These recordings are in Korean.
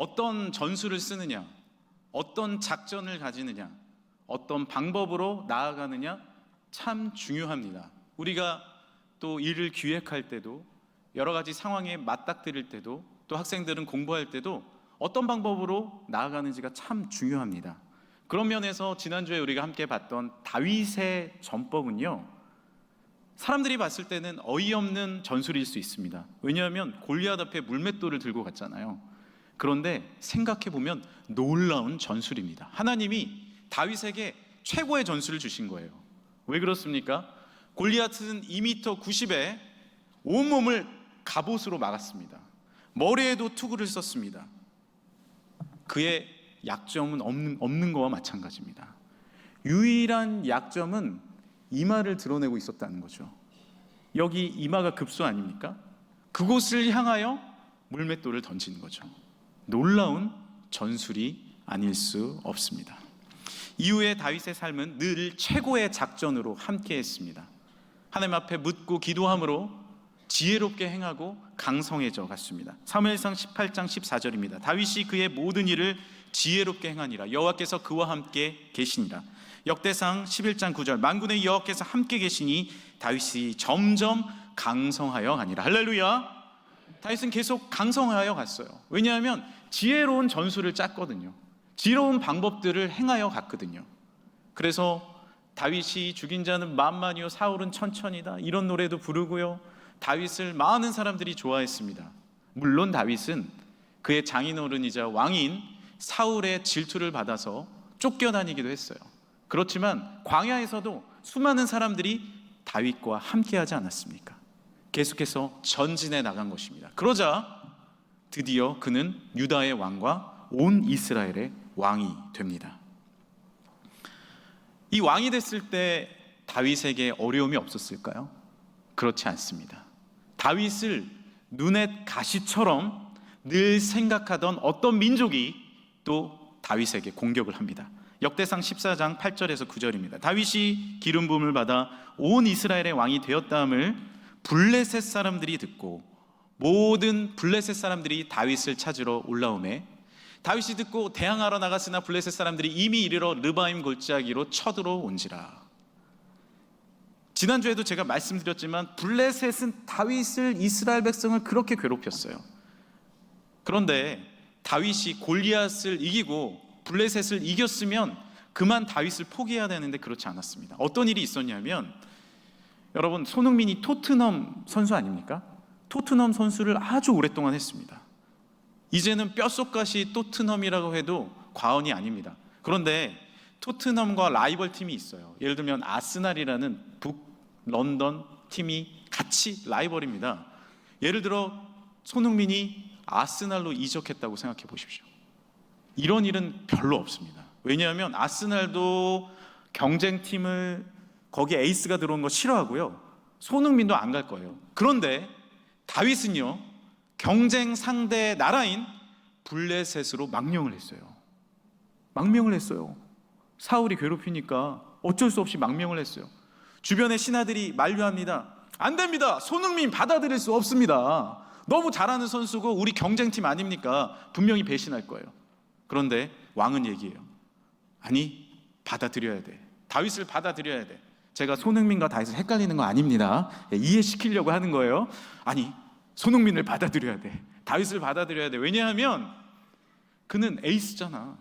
어떤 전술을 쓰느냐, 어떤 작전을 가지느냐, 어떤 방법으로 나아가느냐 참 중요합니다. 우리가 또 일을 기획할 때도, 여러 가지 상황에 맞닥뜨릴 때도, 또 학생들은 공부할 때도 어떤 방법으로 나아가는지가 참 중요합니다. 그런 면에서 지난주에 우리가 함께 봤던 다윗의 전법은요, 사람들이 봤을 때는 어이없는 전술일 수 있습니다. 왜냐하면 골리앗 앞에 물맷돌을 들고 갔잖아요. 그런데 생각해보면 놀라운 전술입니다. 하나님이 다윗에게 최고의 전술을 주신 거예요. 왜 그렇습니까? 골리앗은 2m 90에 온몸을 갑옷으로 막았습니다. 머리에도 투구를 썼습니다. 그의 약점은 없는 거와 마찬가지입니다. 유일한 약점은 이마를 드러내고 있었다는 거죠. 여기 이마가 급소 아닙니까? 그곳을 향하여 물맷돌을 던지는 거죠. 놀라운 전술이 아닐 수 없습니다. 이후에 다윗의 삶은 늘 최고의 작전으로 함께했습니다. 하나님 앞에 묻고 기도함으로 지혜롭게 행하고 강성해져 갔습니다. 사무엘상 18장 14절입니다. 다윗이 그의 모든 일을 지혜롭게 행하니라. 여호와께서 그와 함께 계시니라. 역대상 11장 9절 만군의 여호와께서 함께 계시니 다윗이 점점 강성하여 가니라. 할렐루야. 다윗은 계속 강성하여 갔어요. 왜냐하면 지혜로운 전술을 짰거든요. 지혜로운 방법들을 행하여 갔거든요. 그래서 다윗이 죽인 자는 만만이요 사울은 천천이다, 이런 노래도 부르고요. 다윗을 많은 사람들이 좋아했습니다. 물론 다윗은 그의 장인어른이자 왕인 사울의 질투를 받아서 쫓겨다니기도 했어요. 그렇지만 광야에서도 수많은 사람들이 다윗과 함께하지 않았습니까? 계속해서 전진해 나간 것입니다. 그러자 드디어 그는 유다의 왕과 온 이스라엘의 왕이 됩니다. 이 왕이 됐을 때 다윗에게 어려움이 없었을까요? 그렇지 않습니다. 다윗을 눈의 가시처럼 늘 생각하던 어떤 민족이 또 다윗에게 공격을 합니다. 역대상 14장 8절에서 9절입니다. 다윗이 기름 부음을 받아 온 이스라엘의 왕이 되었다함을 블레셋 사람들이 듣고 모든 블레셋 사람들이 다윗을 찾으러 올라오매 다윗이 듣고 대항하러 나갔으나 블레셋 사람들이 이미 이르러 르바임 골짜기로 쳐들어온지라. 지난주에도 제가 말씀드렸지만 블레셋은 다윗을, 이스라엘 백성을 그렇게 괴롭혔어요. 그런데 다윗이 골리앗을 이기고 블레셋을 이겼으면 그만 다윗을 포기해야 되는데 그렇지 않았습니다. 어떤 일이 있었냐면, 여러분, 손흥민이 토트넘 선수 아닙니까? 토트넘 선수를 아주 오랫동안 했습니다. 이제는 뼛속까지 토트넘이라고 해도 과언이 아닙니다. 그런데 토트넘과 라이벌 팀이 있어요. 예를 들면 아스날이라는 북런던 팀이 같이 라이벌입니다. 예를 들어 손흥민이 아스날로 이적했다고 생각해 보십시오. 이런 일은 별로 없습니다. 왜냐하면 아스날도 경쟁팀을, 거기에 에이스가 들어온 거 싫어하고요, 손흥민도 안 갈 거예요. 그런데 다윗은요, 경쟁 상대 나라인 블레셋으로 망명을 했어요. 망명을 했어요. 사울이 괴롭히니까 어쩔 수 없이 망명을 했어요. 주변의 신하들이 만류합니다. 안 됩니다. 손흥민 받아들일 수 없습니다. 너무 잘하는 선수고 우리 경쟁팀 아닙니까? 분명히 배신할 거예요. 그런데 왕은 얘기해요. 아니, 받아들여야 돼. 다윗을 받아들여야 돼. 제가 손흥민과 다윗을 헷갈리는 거 아닙니다. 이해시키려고 하는 거예요. 아니, 손흥민을 받아들여야 돼. 다윗을 받아들여야 돼. 왜냐하면 그는 에이스잖아.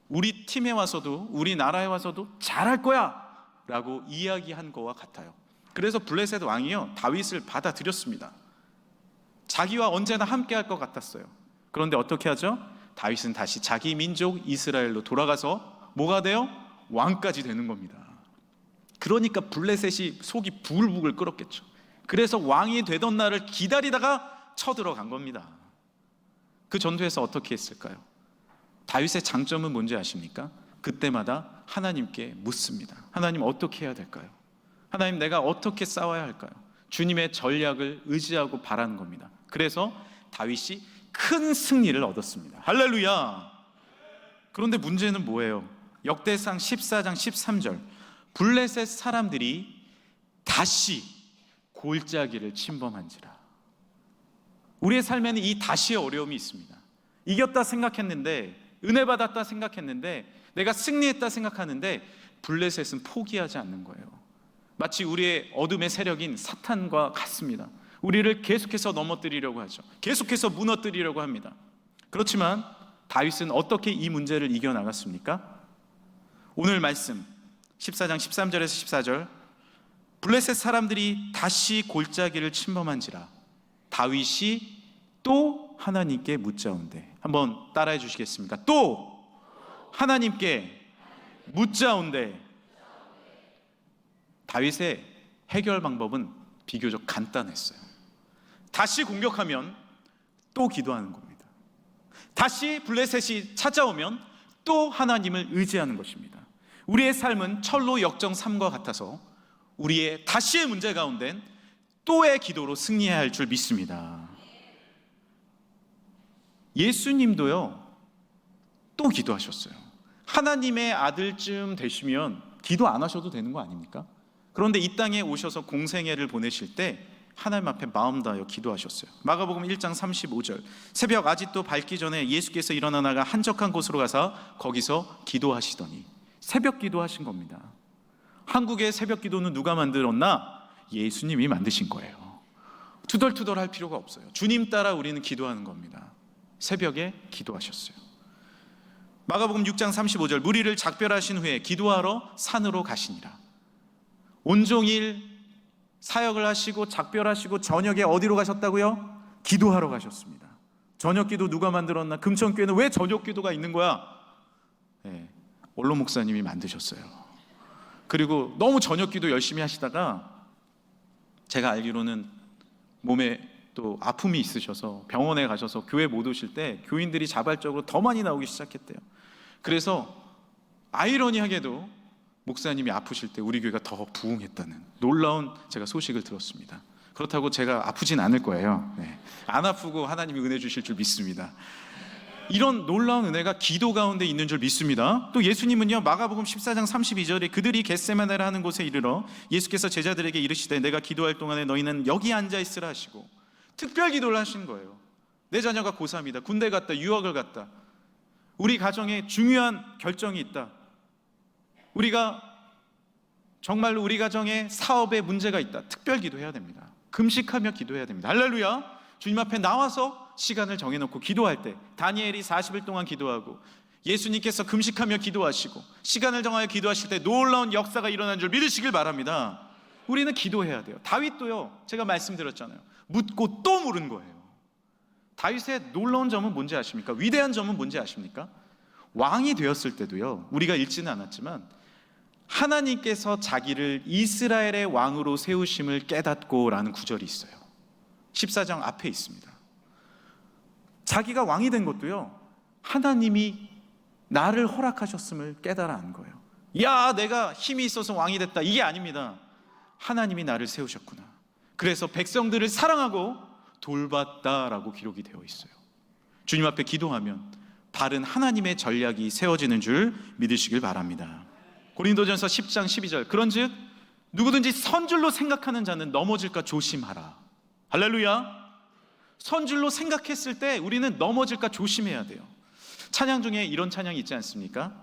우리 팀에 와서도, 우리 나라에 와서도 잘할 거야 라고 이야기한 거와 같아요. 그래서 블레셋 왕이요, 다윗을 받아들였습니다. 자기와 언제나 함께 할 것 같았어요. 그런데 어떻게 하죠? 다윗은 다시 자기 민족 이스라엘로 돌아가서 뭐가 돼요? 왕까지 되는 겁니다. 그러니까 블레셋이 속이 부글부글 끓었겠죠. 그래서 왕이 되던 날을 기다리다가 쳐들어간 겁니다. 그 전투에서 어떻게 했을까요? 다윗의 장점은 뭔지 아십니까? 그때마다 하나님께 묻습니다. 하나님, 어떻게 해야 될까요? 하나님, 내가 어떻게 싸워야 할까요? 주님의 전략을 의지하고 바라는 겁니다. 그래서 다윗이 큰 승리를 얻었습니다. 할렐루야. 그런데 문제는 뭐예요? 역대상 14장 13절, 블레셋 사람들이 다시 골짜기를 침범한지라. 우리의 삶에는 이 다시의 어려움이 있습니다. 이겼다 생각했는데, 은혜 받았다 생각했는데, 내가 승리했다 생각하는데 블레셋은 포기하지 않는 거예요. 마치 우리의 어둠의 세력인 사탄과 같습니다. 우리를 계속해서 넘어뜨리려고 하죠. 계속해서 무너뜨리려고 합니다. 그렇지만 다윗은 어떻게 이 문제를 이겨나갔습니까? 오늘 말씀 14장 13절에서 14절, 블레셋 사람들이 다시 골짜기를 침범한지라 다윗이 또 하나님께 묻자온대. 한번 따라해 주시겠습니까? 또 하나님께 묻자온대. 다윗의 해결 방법은 비교적 간단했어요. 다시 공격하면 또 기도하는 겁니다. 다시 블레셋이 찾아오면 또 하나님을 의지하는 것입니다. 우리의 삶은 철로 역정 3과 같아서 우리의 다시의 문제 가운데 또의 기도로 승리해야 할 줄 믿습니다. 예수님도요, 또 기도하셨어요. 하나님의 아들쯤 되시면 기도 안 하셔도 되는 거 아닙니까? 그런데 이 땅에 오셔서 공생애를 보내실 때 하나님 앞에 마음 다하여 기도하셨어요. 마가복음 1장 35절, 새벽 아직도 밝기 전에 예수께서 일어나 나가 한적한 곳으로 가서 거기서 기도하시더니, 새벽 기도하신 겁니다. 한국의 새벽 기도는 누가 만들었나? 예수님이 만드신 거예요. 투덜투덜 할 필요가 없어요. 주님 따라 우리는 기도하는 겁니다. 새벽에 기도하셨어요. 마가복음 6장 35절, 무리를 작별하신 후에 기도하러 산으로 가시니라. 온종일 사역을 하시고 작별하시고 저녁에 어디로 가셨다고요? 기도하러 가셨습니다. 저녁 기도 누가 만들었나? 금천교회는 왜 저녁 기도가 있는 거야? 네, 원로 목사님이 만드셨어요. 그리고 너무 저녁 기도 열심히 하시다가 제가 알기로는 몸에 또 아픔이 있으셔서 병원에 가셔서 교회 못 오실 때 교인들이 자발적으로 더 많이 나오기 시작했대요. 그래서 아이러니하게도 목사님이 아프실 때 우리 교회가 더 부흥했다는 놀라운 제가 소식을 들었습니다. 그렇다고 제가 아프진 않을 거예요. 네. 안 아프고 하나님이 은혜 주실 줄 믿습니다. 이런 놀라운 은혜가 기도 가운데 있는 줄 믿습니다. 또 예수님은요, 마가복음 14장 32절에 그들이 겟세마네라 하는 곳에 이르러 예수께서 제자들에게 이르시되 내가 기도할 동안에 너희는 여기 앉아 있으라 하시고 특별 기도를 하신 거예요. 내 자녀가 고3이다, 군대 갔다, 유학을 갔다, 우리 가정에 중요한 결정이 있다, 우리가 정말로 우리 가정에 사업에 문제가 있다, 특별 기도해야 됩니다. 금식하며 기도해야 됩니다. 할렐루야. 주님 앞에 나와서 시간을 정해놓고 기도할 때 다니엘이 40일 동안 기도하고 예수님께서 금식하며 기도하시고 시간을 정하여 기도하실 때 놀라운 역사가 일어난 줄 믿으시길 바랍니다. 우리는 기도해야 돼요. 다윗도요, 제가 말씀드렸잖아요, 묻고 또 물은 거예요. 다윗의 놀라운 점은 뭔지 아십니까? 위대한 점은 뭔지 아십니까? 왕이 되었을 때도요, 우리가 읽지는 않았지만 하나님께서 자기를 이스라엘의 왕으로 세우심을 깨닫고 라는 구절이 있어요. 14장 앞에 있습니다. 자기가 왕이 된 것도요, 하나님이 나를 허락하셨음을 깨달아 안 거예요. 야, 내가 힘이 있어서 왕이 됐다, 이게 아닙니다. 하나님이 나를 세우셨구나, 그래서 백성들을 사랑하고 돌봤다라고 기록이 되어 있어요. 주님 앞에 기도하면 바른 하나님의 전략이 세워지는 줄 믿으시길 바랍니다. 고린도전서 10장 12절, 그런즉 누구든지 선줄로 생각하는 자는 넘어질까 조심하라. 할렐루야. 선줄로 생각했을 때 우리는 넘어질까 조심해야 돼요. 찬양 중에 이런 찬양이 있지 않습니까?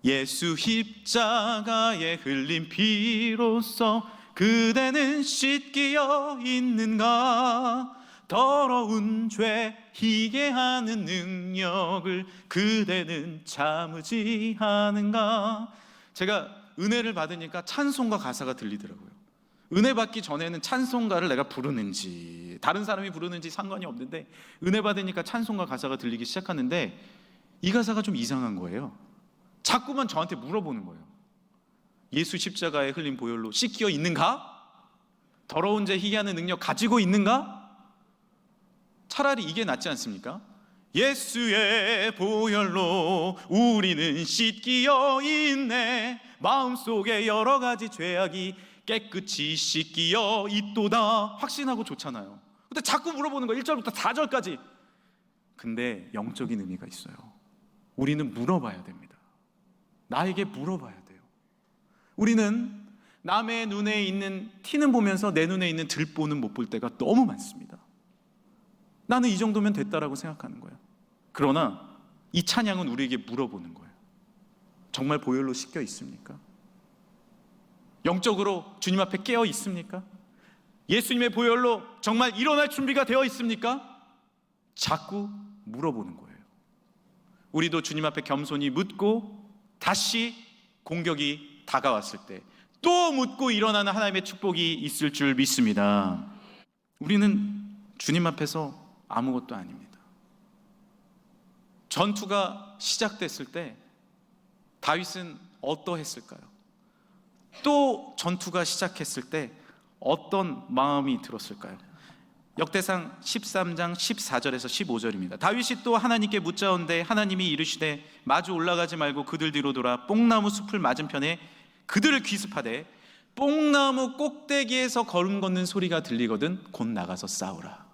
예수 십자가에 흘린 피로써 그대는 씻기어 있는가, 더러운 죄 희게 하는 능력을 그대는 참으지 않은가. 제가 은혜를 받으니까 찬송가 가사가 들리더라고요. 은혜 받기 전에는 찬송가를 내가 부르는지 다른 사람이 부르는지 상관이 없는데 은혜 받으니까 찬송가 가사가 들리기 시작하는데 이 가사가 좀 이상한 거예요. 자꾸만 저한테 물어보는 거예요. 예수 십자가에 흘린 보혈로 씻겨 있는가? 더러운 죄 희게 하는 능력 가지고 있는가? 차라리 이게 낫지 않습니까? 예수의 보혈로 우리는 씻기어 있네, 마음속에 여러 가지 죄악이 깨끗이 씻기어 있도다. 확신하고 좋잖아요. 근데 자꾸 물어보는 거예요. 1절부터 4절까지. 근데 영적인 의미가 있어요. 우리는 물어봐야 됩니다. 나에게 물어봐야 돼요. 우리는 남의 눈에 있는 티는 보면서 내 눈에 있는 들보는 못 볼 때가 너무 많습니다. 나는 이 정도면 됐다라고 생각하는 거예요. 그러나 이 찬양은 우리에게 물어보는 거예요. 정말 보혈로 씻겨 있습니까? 영적으로 주님 앞에 깨어 있습니까? 예수님의 보혈로 정말 일어날 준비가 되어 있습니까? 자꾸 물어보는 거예요. 우리도 주님 앞에 겸손히 묻고 다시 공격이 다가왔을 때 또 묻고 일어나는 하나님의 축복이 있을 줄 믿습니다. 우리는 주님 앞에서 아무것도 아닙니다. 전투가 시작됐을 때 다윗은 어떠했을까요? 또 전투가 시작했을 때 어떤 마음이 들었을까요? 역대상 13장 14절에서 15절입니다. 다윗이 또 하나님께 묻자온데 하나님이 이르시되 마주 올라가지 말고 그들 뒤로 돌아 뽕나무 숲을 맞은편에 그들을 귀습하되 뽕나무 꼭대기에서 걸음 걷는 소리가 들리거든 곧 나가서 싸우라.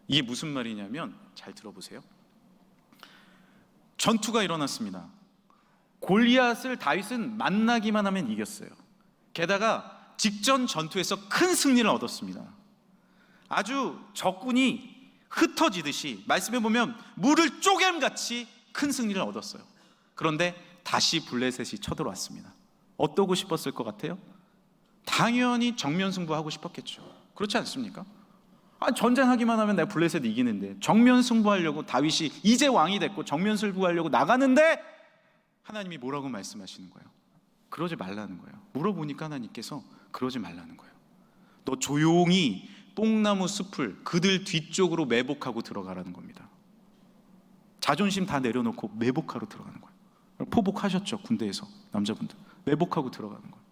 이게 무슨 말이냐면 잘 들어보세요. 전투가 일어났습니다. 골리앗을 다윗은 만나기만 하면 이겼어요. 게다가 직전 전투에서 큰 승리를 얻었습니다. 아주 적군이 흩어지듯이 말씀해 보면 물을 쪼개같이 큰 승리를 얻었어요. 그런데 다시 블레셋이 쳐들어왔습니다. 어떠고 싶었을 것 같아요? 당연히 정면 승부하고 싶었겠죠. 그렇지 않습니까? 전쟁하기만 하면 내가 블레셋 이기는데 정면 승부하려고 다윗이 이제 왕이 됐고 정면 승부하려고 나가는데 하나님이 뭐라고 말씀하시는 거예요? 그러지 말라는 거예요. 물어보니까 하나님께서 그러지 말라는 거예요. 너 조용히 뽕나무 숲을 그들 뒤쪽으로 매복하고 들어가라는 겁니다. 자존심 다 내려놓고 매복하러 들어가는 거예요. 포복하셨죠, 군대에서 남자분들. 매복하고 들어가는 거예요.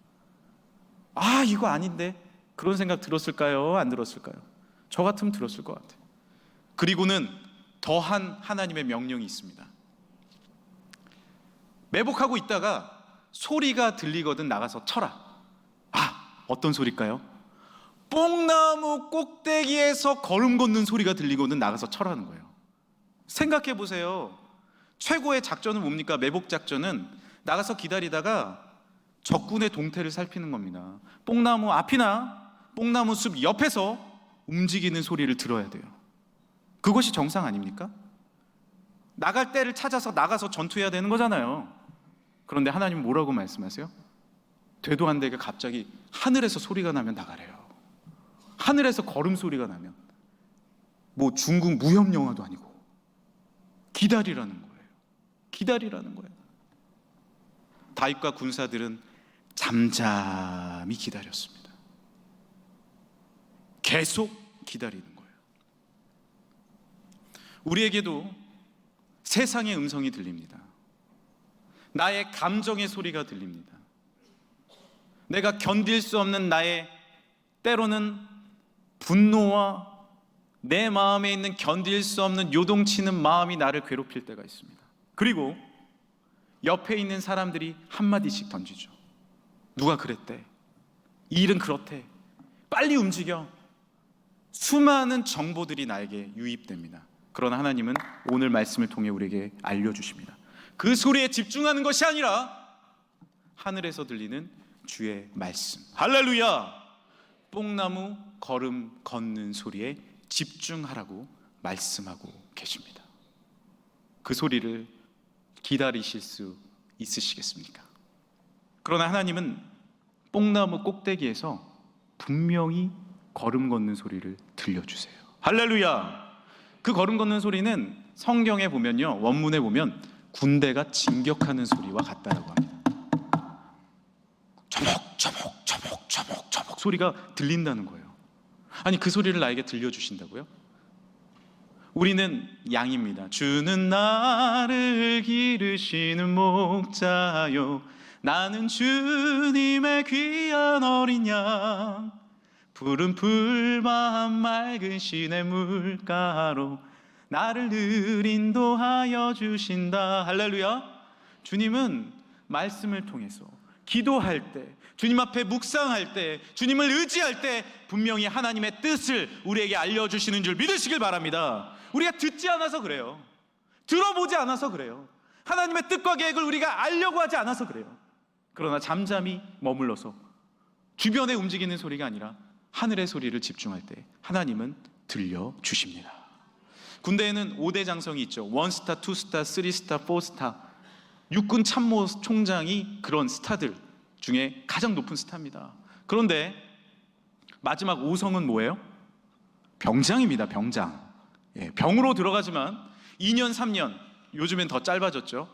이거 아닌데? 그런 생각 들었을까요? 안 들었을까요? 저 같으면 들었을 것 같아요. 그리고는 더한 하나님의 명령이 있습니다. 매복하고 있다가 소리가 들리거든 나가서 쳐라. 어떤 소리일까요? 뽕나무 꼭대기에서 걸음 걷는 소리가 들리거든 나가서 쳐라는 거예요. 생각해 보세요. 최고의 작전은 뭡니까? 매복 작전은 나가서 기다리다가 적군의 동태를 살피는 겁니다. 뽕나무 앞이나 뽕나무 숲 옆에서 움직이는 소리를 들어야 돼요. 그것이 정상 아닙니까? 나갈 때를 찾아서 나가서 전투해야 되는 거잖아요. 그런데 하나님은 뭐라고 말씀하세요? 되도 안 되게 갑자기 하늘에서 소리가 나면 나가래요. 하늘에서 걸음 소리가 나면 뭐 중국 무협 영화도 아니고 기다리라는 거예요. 기다리라는 거예요. 다윗과 군사들은 잠잠히 기다렸습니다. 계속 기다리는 거예요. 우리에게도 세상의 음성이 들립니다. 나의 감정의 소리가 들립니다. 내가 견딜 수 없는 나의 때로는 분노와 내 마음에 있는 견딜 수 없는 요동치는 마음이 나를 괴롭힐 때가 있습니다. 그리고 옆에 있는 사람들이 한마디씩 던지죠. 누가 그랬대? 이 일은 그렇대. 빨리 움직여. 수많은 정보들이 나에게 유입됩니다. 그러나 하나님은 오늘 말씀을 통해 우리에게 알려주십니다. 그 소리에 집중하는 것이 아니라 하늘에서 들리는 주의 말씀. 할렐루야! 뽕나무 걸음 걷는 소리에 집중하라고 말씀하고 계십니다. 그 소리를 기다리실 수 있으시겠습니까? 그러나 하나님은 뽕나무 꼭대기에서 분명히 걸음 걷는 소리를 들려주세요. 할렐루야! 그 걸음 걷는 소리는 성경에 보면요, 원문에 보면 군대가 진격하는 소리와 같다라고 합니다. 저목 소리가 들린다는 거예요. 아니, 그 소리를 나에게 들려주신다고요? 우리는 양입니다. 주는 나를 기르시는 목자요, 나는 주님의 귀한 어린 양, 푸른 풀만 맑은 시내 물가로 나를 늘 인도하여 주신다. 할렐루야. 주님은 말씀을 통해서 기도할 때, 주님 앞에 묵상할 때, 주님을 의지할 때 분명히 하나님의 뜻을 우리에게 알려주시는 줄 믿으시길 바랍니다. 우리가 듣지 않아서 그래요. 들어보지 않아서 그래요. 하나님의 뜻과 계획을 우리가 알려고 하지 않아서 그래요. 그러나 잠잠히 머물러서 주변에 움직이는 소리가 아니라 하늘의 소리를 집중할 때 하나님은 들려주십니다. 군대에는 5대 장성이 있죠. 1스타, 2스타, 3스타, 4스타. 육군 참모 총장이 그런 스타들 중에 가장 높은 스타입니다. 그런데 마지막 5성은 뭐예요? 병장입니다. 병장. 병으로 들어가지만 2년, 3년, 요즘엔 더 짧아졌죠.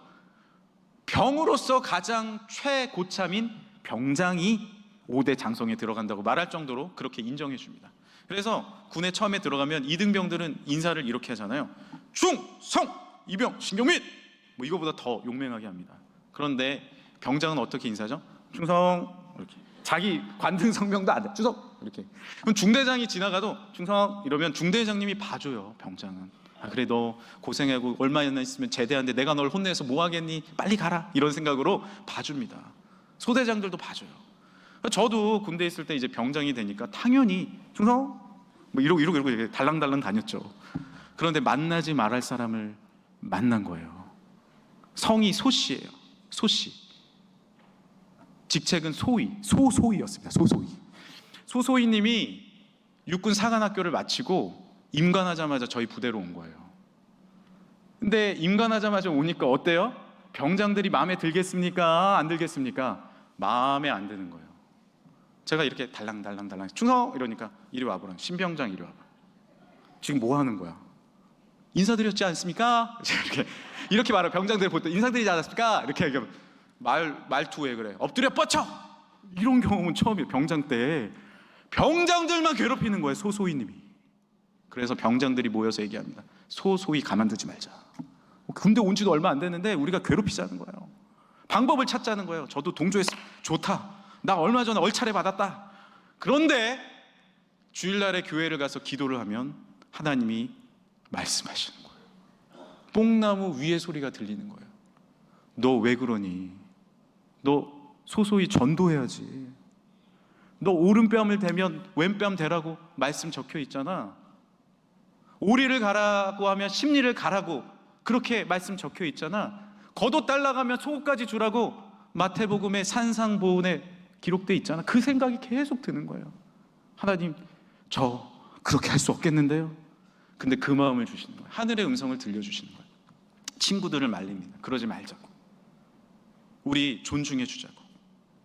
병으로서 가장 최고참인 병장이 5대 장성에 들어간다고 말할 정도로 그렇게 인정해 줍니다. 그래서 군에 처음에 들어가면 이등병들은 인사를 이렇게 하잖아요. 충성! 이병, 신경민! 뭐 이거보다 더 용맹하게 합니다. 그런데 병장은 어떻게 인사하죠? 충성! 이렇게. 자기 관등 성명도 안 돼. 충성! 이렇게. 그럼 중대장이 지나가도 충성! 이러면 중대장님이 봐줘요. 병장은. 아, 그래 너 고생하고 얼마나 있으면 제대한데 내가 널 혼내서 뭐 하겠니? 빨리 가라. 이런 생각으로 봐줍니다. 소대장들도 봐줘요. 저도 군대에 있을 때 이제 병장이 되니까 당연히 충성! 뭐 이러고 이렇게 달랑달랑 다녔죠. 그런데 만나지 말할 사람을 만난 거예요. 성이 소씨예요. 소씨. 직책은 소소이였습니다. 소소이님이 육군 사관학교를 마치고 임관하자마자 저희 부대로 온 거예요. 근데 임관하자마자 오니까 어때요? 병장들이 마음에 들겠습니까? 안 들겠습니까? 마음에 안 드는 거예요. 제가 이렇게 달랑달랑 충성! 이러니까 이리 와보라. 신병장 이리 와봐. 지금 뭐 하는 거야? 인사드렸지 않습니까? 이렇게 말해요. 병장들 볼 때 인사드리지 않았습니까? 이렇게 얘기하면 말투에 그래. 엎드려 뻗쳐! 이런 경험은 처음이에요. 병장 때 병장들만 괴롭히는 거예요. 소소이님이. 그래서 병장들이 모여서 얘기합니다. 소소이 가만두지 말자. 군대 온 지도 얼마 안 됐는데 우리가 괴롭히자는 거예요. 방법을 찾자는 거예요. 저도 동조했어. 좋다. 나 얼마 전에 얼차례 받았다. 그런데 주일날에 교회를 가서 기도를 하면 하나님이 말씀하시는 거예요. 뽕나무 위에 소리가 들리는 거예요. 너 왜 그러니? 너 소소히 전도해야지. 너 오른뺨을 대면 왼뺨 대라고 말씀 적혀 있잖아. 오리를 가라고 하면 십리를 가라고 그렇게 말씀 적혀 있잖아. 겉옷 달라가면 속옷까지 주라고 마태복음의 산상보훈에 기록돼 있잖아. 그 생각이 계속 드는 거예요. 하나님, 저 그렇게 할 수 없겠는데요. 근데 그 마음을 주시는 거예요. 하늘의 음성을 들려주시는 거예요. 친구들을 말립니다. 그러지 말자고. 우리 존중해 주자고.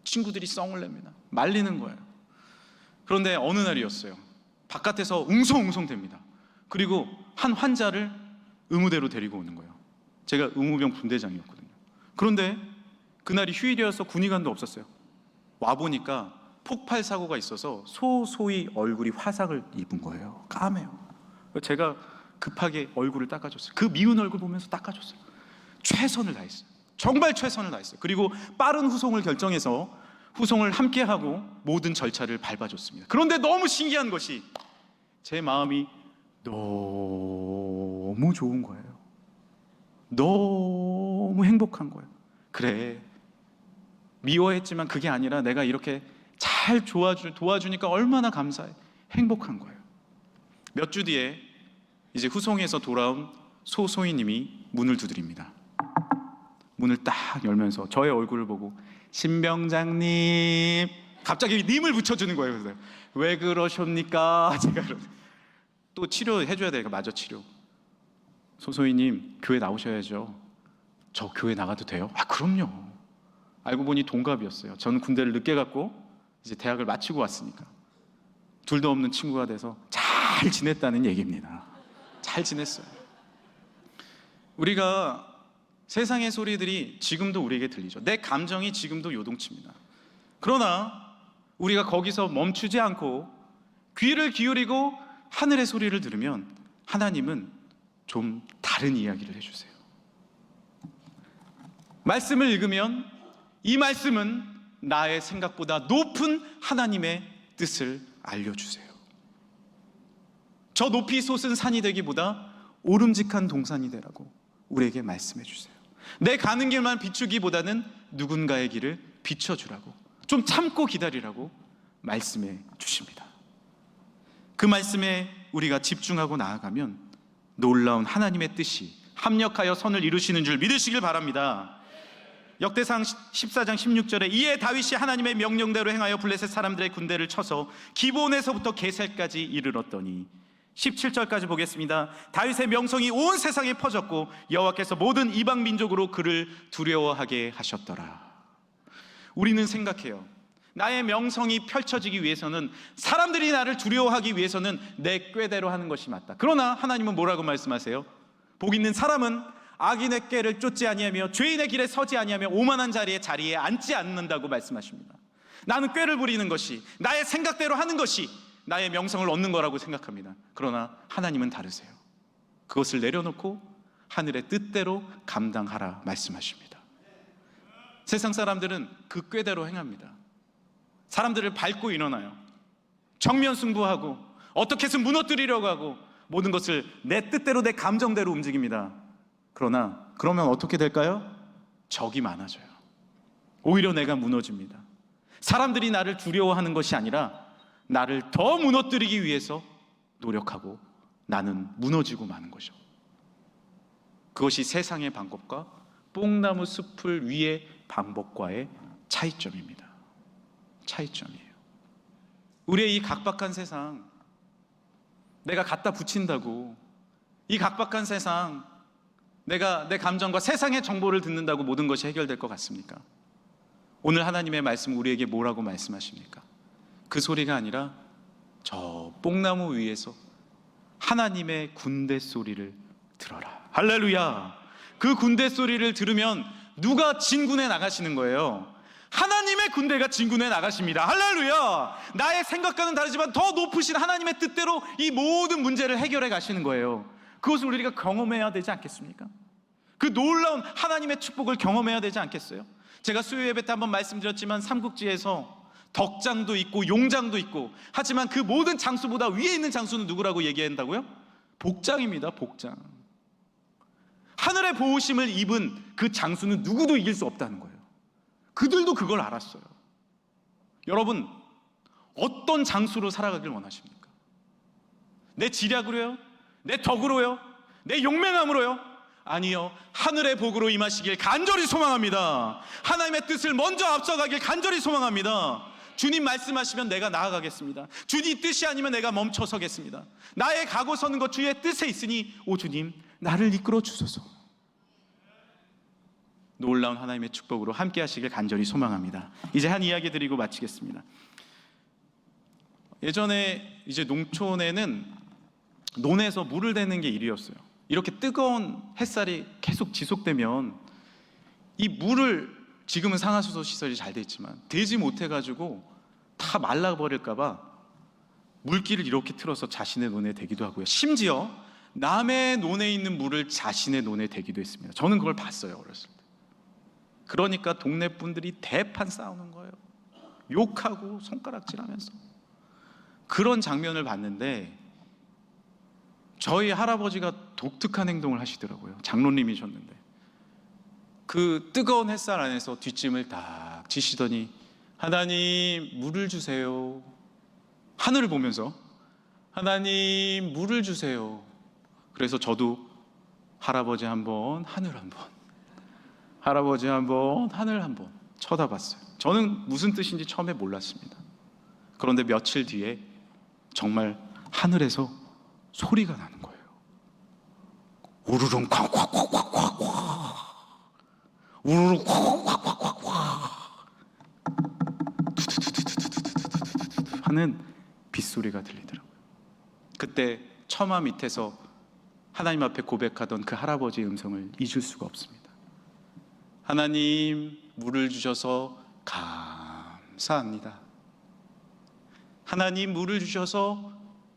친구들이 썽을 냅니다. 말리는 거예요. 그런데 어느 날이었어요. 바깥에서 웅성웅성 됩니다. 그리고 한 환자를 의무대로 데리고 오는 거예요. 제가 의무병 분대장이었거든요. 그런데 그날이 휴일이어서 군의관도 없었어요. 와보니까 폭발 사고가 있어서 소소히 얼굴이 화상을 입은 거예요. 까매요. 제가 급하게 얼굴을 닦아줬어요. 그 미운 얼굴 보면서 닦아줬어요. 최선을 다했어요. 정말 최선을 다했어요. 그리고 빠른 후송을 결정해서 후송을 함께하고 모든 절차를 밟아줬습니다. 그런데 너무 신기한 것이 제 마음이 너무 좋은 거예요. 너무 행복한 거예요. 그래, 미워했지만 그게 아니라 내가 이렇게 잘 도와주니까 얼마나 감사해. 행복한 거예요. 몇 주 뒤에 이제 후송에서 돌아온 소소희님이 문을 두드립니다. 문을 딱 열면서 저의 얼굴을 보고 신병장님, 갑자기 님을 붙여주는 거예요. 그래서 왜 그러십니까? 제가 또 치료해줘야 되니까 마저 치료. 소소희님, 교회 나오셔야죠. 저 교회 나가도 돼요? 아, 그럼요. 알고 보니 동갑이었어요. 저는 군대를 늦게 갔고 이제 대학을 마치고 왔으니까 둘도 없는 친구가 돼서 잘 지냈다는 얘기입니다. 잘 지냈어요. 우리가 세상의 소리들이 지금도 우리에게 들리죠. 내 감정이 지금도 요동칩니다. 그러나 우리가 거기서 멈추지 않고 귀를 기울이고 하늘의 소리를 들으면 하나님은 좀 다른 이야기를 해주세요. 말씀을 읽으면 이 말씀은 나의 생각보다 높은 하나님의 뜻을 알려주세요. 저 높이 솟은 산이 되기보다 오름직한 동산이 되라고 우리에게 말씀해 주세요. 내 가는 길만 비추기보다는 누군가의 길을 비춰주라고, 좀 참고 기다리라고 말씀해 주십니다. 그 말씀에 우리가 집중하고 나아가면 놀라운 하나님의 뜻이 합력하여 선을 이루시는 줄 믿으시길 바랍니다. 역대상 14장 16절에 이에 다윗이 하나님의 명령대로 행하여 블레셋 사람들의 군대를 쳐서 기브온에서부터 게셀까지 이르렀더니 17절까지 보겠습니다. 다윗의 명성이 온 세상에 퍼졌고 여호와께서 모든 이방 민족으로 그를 두려워하게 하셨더라. 우리는 생각해요. 나의 명성이 펼쳐지기 위해서는, 사람들이 나를 두려워하기 위해서는 내 꾀대로 하는 것이 맞다. 그러나 하나님은 뭐라고 말씀하세요? 복 있는 사람은 악인의 꾀를 쫓지 아니하며 죄인의 길에 서지 아니하며 오만한 자리에 앉지 않는다고 말씀하십니다. 나는 꾀를 부리는 것이, 나의 생각대로 하는 것이 나의 명성을 얻는 거라고 생각합니다. 그러나 하나님은 다르세요. 그것을 내려놓고 하늘의 뜻대로 감당하라 말씀하십니다. 세상 사람들은 그 꾀대로 행합니다. 사람들을 밟고 일어나요. 정면 승부하고 어떻게 해서 무너뜨리려고 하고 모든 것을 내 뜻대로, 내 감정대로 움직입니다. 그러면 어떻게 될까요? 적이 많아져요. 오히려 내가 무너집니다. 사람들이 나를 두려워하는 것이 아니라 나를 더 무너뜨리기 위해서 노력하고 나는 무너지고 마는 거죠. 그것이 세상의 방법과 뽕나무 숲을 위의 방법과의 차이점입니다. 차이점이에요. 우리의 이 각박한 세상, 내가 갖다 붙인다고, 이 각박한 세상, 내가 내 감정과 세상의 정보를 듣는다고 모든 것이 해결될 것 같습니까? 오늘 하나님의 말씀 우리에게 뭐라고 말씀하십니까? 그 소리가 아니라 저 뽕나무 위에서 하나님의 군대 소리를 들어라. 할렐루야. 그 군대 소리를 들으면 누가 진군에 나가시는 거예요? 하나님의 군대가 진군에 나가십니다. 할렐루야. 나의 생각과는 다르지만 더 높으신 하나님의 뜻대로 이 모든 문제를 해결해 가시는 거예요. 그것을 우리가 경험해야 되지 않겠습니까? 그 놀라운 하나님의 축복을 경험해야 되지 않겠어요? 제가 수요 예배 때 한번 말씀드렸지만 삼국지에서 덕장도 있고 용장도 있고, 하지만 그 모든 장수보다 위에 있는 장수는 누구라고 얘기한다고요? 복장입니다. 복장. 하늘의 보호심을 입은 그 장수는 누구도 이길 수 없다는 거예요. 그들도 그걸 알았어요. 여러분, 어떤 장수로 살아가길 원하십니까? 내 지략으로요? 내 덕으로요? 내 용맹함으로요? 아니요, 하늘의 복으로 임하시길 간절히 소망합니다. 하나님의 뜻을 먼저 앞서가길 간절히 소망합니다. 주님 말씀하시면 내가 나아가겠습니다. 주님 뜻이 아니면 내가 멈춰서겠습니다. 나의 가고 서는 것 주의 뜻에 있으니 오 주님, 나를 이끌어 주소서. 놀라운 하나님의 축복으로 함께 하시길 간절히 소망합니다. 이제 한 이야기 드리고 마치겠습니다. 예전에 이제 농촌에는 논에서 물을 대는 게 일이었어요. 이렇게 뜨거운 햇살이 계속 지속되면 이 물을, 지금은 상하수도 시설이 잘 돼 있지만 대지 못해가지고 다 말라버릴까봐 물기를 이렇게 틀어서 자신의 논에 대기도 하고요. 심지어 남의 논에 있는 물을 자신의 논에 대기도 했습니다. 저는 그걸 봤어요, 어렸을 때. 그러니까 동네 분들이 대판 싸우는 거예요. 욕하고 손가락질하면서. 그런 장면을 봤는데 저희 할아버지가 독특한 행동을 하시더라고요. 장로님이셨는데 그 뜨거운 햇살 안에서 뒷짐을 딱 지시더니 하나님 물을 주세요. 하늘을 보면서 하나님 물을 주세요. 그래서 저도 할아버지 한번, 하늘 한번, 할아버지 한번, 하늘 한번 쳐다봤어요. 저는 무슨 뜻인지 처음에 몰랐습니다. 그런데 며칠 뒤에 정말 하늘에서 소리가 나는 거예요. 우르릉 콱콱콱콱콱, 우르릉 콱콱콱콱콱 하는 빗소리가 들리더라고요. 그때 처마 밑에서 하나님 앞에 고백하던 그 할아버지의 음성을 잊을 수가 없습니다. 하나님 물을 주셔서 감사합니다. 하나님 물을 주셔서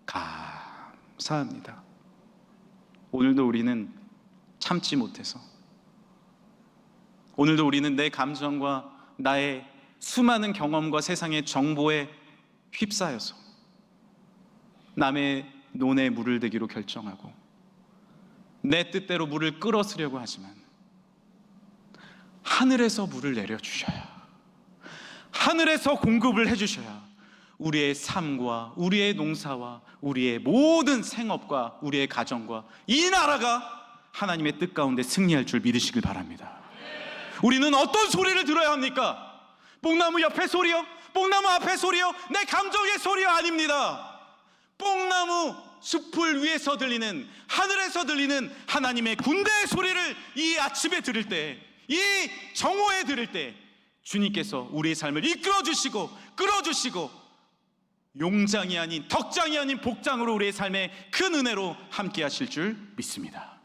감사합니다. 오늘도 우리는 참지 못해서, 오늘도 우리는 내 감정과 나의 수많은 경험과 세상의 정보에 휩싸여서 남의 논에 물을 대기로 결정하고 내 뜻대로 물을 끌어쓰려고 하지만 하늘에서 물을 내려주셔야, 하늘에서 공급을 해주셔야 우리의 삶과 우리의 농사와 우리의 모든 생업과 우리의 가정과 이 나라가 하나님의 뜻 가운데 승리할 줄 믿으시길 바랍니다. 우리는 어떤 소리를 들어야 합니까? 뽕나무 옆에 소리요? 뽕나무 앞에 소리요? 내 감정의 소리요? 아닙니다. 뽕나무 숲을 위에서 들리는, 하늘에서 들리는 하나님의 군대의 소리를 이 아침에 들을 때, 이 정오에 들을 때 주님께서 우리의 삶을 이끌어주시고 끌어주시고 용장이 아닌 덕장이 아닌 복장으로 우리의 삶에 큰 은혜로 함께 하실 줄 믿습니다.